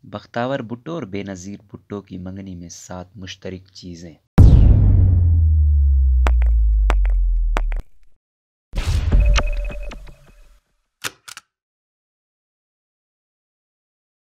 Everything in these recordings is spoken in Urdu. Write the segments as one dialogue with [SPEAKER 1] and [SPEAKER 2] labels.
[SPEAKER 1] بختاور بھٹو اور بے نظیر بھٹو کی منگنی میں 7 مشترک چیزیں۔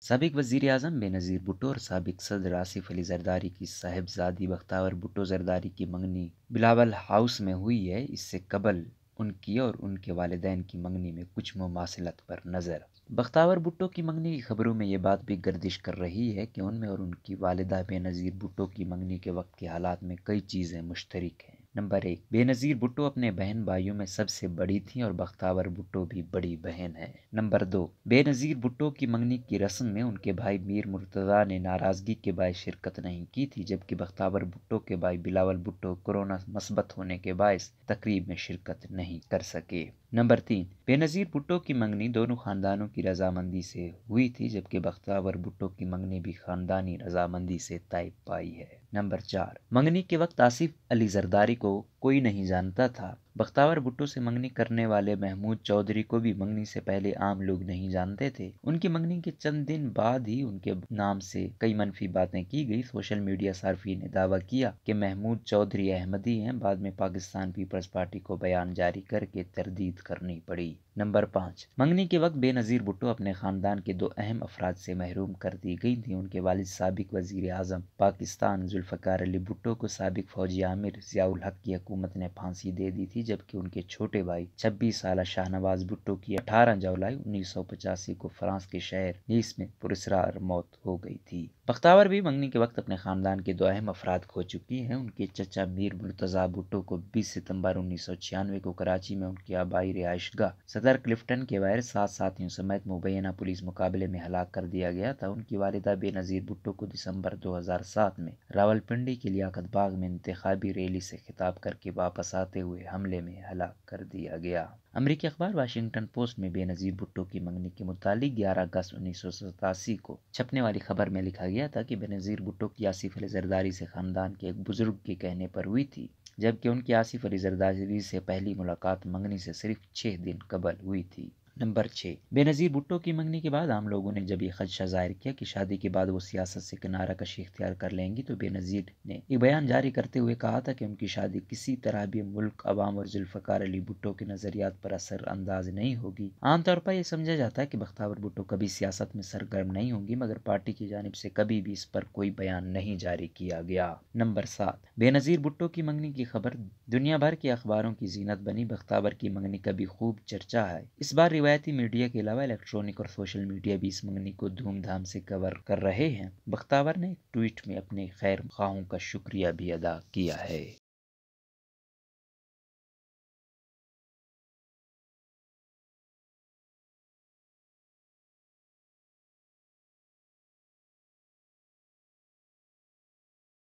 [SPEAKER 1] سابق وزیر اعظم بے نظیر بھٹو اور سابق صدر آصف علی زرداری کی صاحبزادی بختاور بھٹو زرداری کی منگنی بلاول ہاؤس میں ہوئی ہے۔ اس سے قبل ان کی اور ان کے والدین کی منگنی میں کچھ مماثلت پر نظر۔ بختاور بھٹو کی منگنی کی خبروں میں یہ بات بھی گردش کر رہی ہے کہ ان میں اور ان کی والدہ بے نظیر بھٹو کی منگنی کے وقت کے حالات میں کئی چیزیں مشترک ہیں۔ نمبر 1، بے نظیر بھٹو اپنے بہن بھائیوں میں سب سے بڑی تھیں اور بختاور بھٹو بھی بڑی بہن ہے۔ نمبر 2، بے نظیر بھٹو کی منگنی کی رسم میں ان کے بھائی میر مرتضیٰ نے ناراضگی کے باعث شرکت نہیں کی تھی، جبکہ بختاور بھٹو کے بھائی بلاول بھٹو کورونا مثبت ہونے کے باعث تقریب میں شرکت نہیں کر سکے۔ نمبر 3، بے نظیر بھٹو کی منگنی دونوں خاندانوں کی رضامندی سے ہوئی تھی، جبکہ بختاور بھٹو کی منگنی بھی خاندانی رضامندی سے طے پائی ہے۔ نمبر 4، منگنی کے وقت آصف علی زرداری کو کوئی نہیں جانتا تھا۔ بختاور بھٹو سے منگنی کرنے والے محمود چودھری کو بھی منگنی سے پہلے عام لوگ نہیں جانتے تھے۔ ان کی منگنی کے چند دن بعد ہی ان کے نام سے کئی منفی باتیں کی گئی۔ سوشل میڈیا صارفین نے دعویٰ کیا کہ محمود چودھری احمدی ہیں، بعد میں پاکستان پیپلز پارٹی کو بیان جاری کر کے تردید کرنی پڑی۔ نمبر 5، منگنی کے وقت بے نظیر بھٹو اپنے خاندان کے 2 اہم افراد سے محروم کر دی گئی تھیں۔ ان کے والد سابق وزیر اعظم پاکستان ذوالفقار علی بھٹو کو سابق فوجی عامر ضیاء الحق کی حکومت نے پھانسی دے دی تھی، جبکہ ان کے چھوٹے بھائی 26 سالہ شاہ نواز بھٹو کی 18 جولائی 1985 کو فرانس کے شہر نیس میں پراسرار موت ہو گئی تھی۔ بختاور بھی منگنی کے وقت اپنے خاندان کے 2 اہم افراد کھو چکی ہیں۔ ان کے چچا میر مرتضیٰ بھٹو کو 20 ستمبر 1996 کو کراچی میں ان کی آبائی رہائش گاہ صدر کلفٹن کے باہر 7 ساتھیوں سمیت مبینہ پولیس مقابلے میں ہلاک کر دیا گیا تھا۔ ان کی والدہ بے نظیر بھٹو کو دسمبر 2007 میں راولپنڈی کے لیاقت باغ میں انتخابی ریلی سے خطاب کر کے واپس آتے ہوئے حملے میں ہلاک کر دیا گیا۔ امریکی اخبار واشنگٹن پوسٹ میں بے نظیر بھٹو کی منگنی کے متعلق 11 اگست 1987 کو چھپنے والی خبر میں لکھا گیا تھا کہ بے نظیر بھٹو کی آصف علی زرداری سے خاندان کے ایک بزرگ کے کہنے پر ہوئی تھی، جبکہ ان کی آصف علی زرداری سے پہلی ملاقات منگنی سے صرف 6 دن قبل ہوئی تھی۔ نمبر 6، بے نظیر بھٹو کی منگنی کے بعد عام لوگوں نے جب یہ خدشہ ظاہر کیا کہ شادی کے بعد وہ سیاست سے کنارہ کشی اختیار کر لیں گی، تو بے نظیر نے ایک بیان جاری کرتے ہوئے کہا تھا کہ ان کی شادی کسی طرح بھی ملک، عوام اور ذوالفقار علی بھٹو کے نظریات پر اثر انداز نہیں ہوگی۔ عام طور پر یہ سمجھا جاتا ہے کہ بختاور بھٹو کبھی سیاست میں سرگرم نہیں ہوں گی، مگر پارٹی کی جانب سے کبھی بھی اس پر کوئی بیان نہیں جاری کیا گیا۔ نمبر 7، بے نظیر بھٹو کی منگنی کی خبر دنیا بھر کے اخباروں کی زینت بنی۔ بختاور کی منگنی کا بھی خوب چرچا ہے۔ اس بار روایتی میڈیا کے علاوہ الیکٹرانک اور سوشل میڈیا بھی اس منگنی کو دھوم دھام سے کور کر رہے ہیں۔ بختاور نے ایک ٹویٹ میں اپنے خیر خواہوں کا شکریہ بھی ادا کیا ہے۔